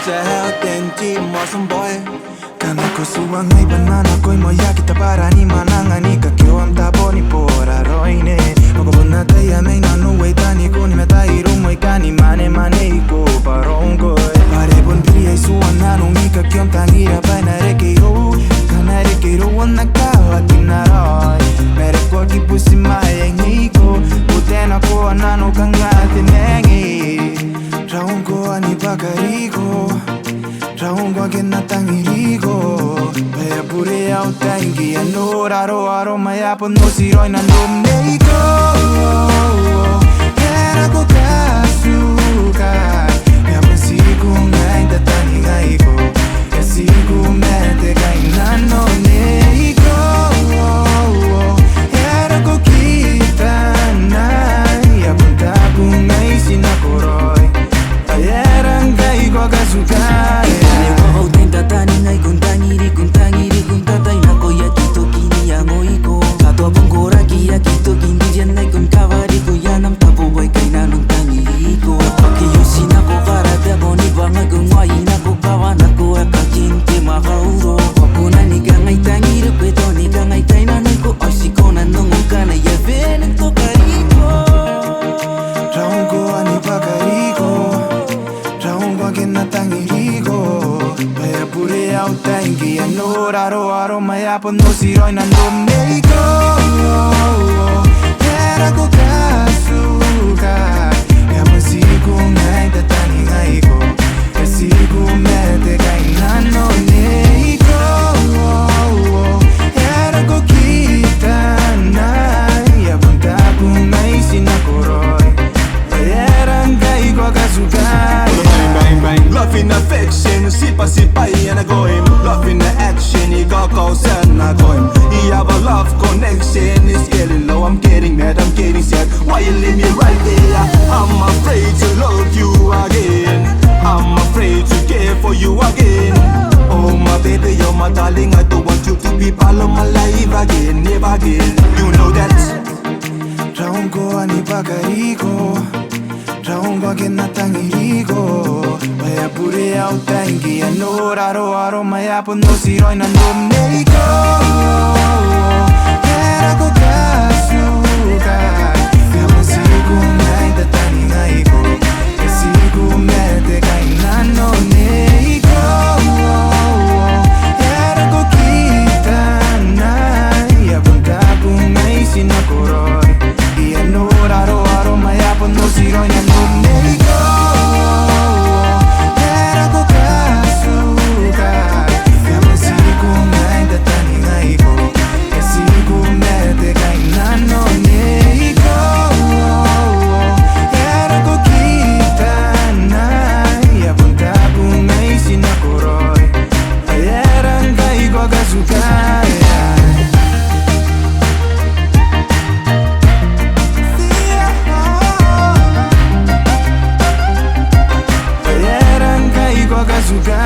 Sahel tenji mosam boy Kana ko suwang ay banana ko'y moya kita para ni manangani kakyo ang tabo ni pora roine Magabon na tayo may nanuway tani ko ni matay rumoy kani mane iko parong ko'y Pare bon pili ay suwan nanong ikakyo ang tangira pa na rekiro Kana rekiro ang nagkawa kinaroy Mere ko kipusi mayang hiko Puten ako anano kang atinengi Raung ko ani bakariko Raung ko akin na tangirigo Baya pure au tangi Ano raro aro mayapon mo si Roy nandun neiko Kera ko kasuka Yapon siku ngay tatani ngay ko Kasiku mete kay nano neiko Kera ko kita na Yapon tabu ngay sinakoroy Ayerang kay ko kasuka Tangi ano raro aro mayapon mo si Roy nandun neiko Kera ko kasuka Yapon siku ngay tatani ngay ko Kasiku mete kay nano neiko Kera ko kita na Yapon tabu ngay sinakoroy Bayerang kay ko kasuka Bang bang, love in affection, sipa-sipa yan agoim Love in the action, ikakausan agoim You have a love connection, it's getting low I'm getting mad, I'm getting sad Why you leave me right there? I'm afraid to love you again I'm afraid to care for you again Oh my baby, you're my darling I don't want you to be part of my life again, never again You know that Raung ko ani bakariko Raung ko akin na tangirigo Baya pure au tangi Ano raro aro mayapon mo si Roy nandun neiko Kera ko kasuka Yapon siku ngay tatani ngay ko Kasiku mete kay nano neiko Kera ko kita na Yapon tabu ngay sinakoroy Ano raro aro mayapon mo si Roy nandun neiko Kera ko kasuka Yapon siku ngay tatani ngay ko Kasiku mete kay nano neiko Kera ko kita na Yapon tabu ngay sinakoroy Ayerang kay ko kasuka Ayerang kay ko kasuka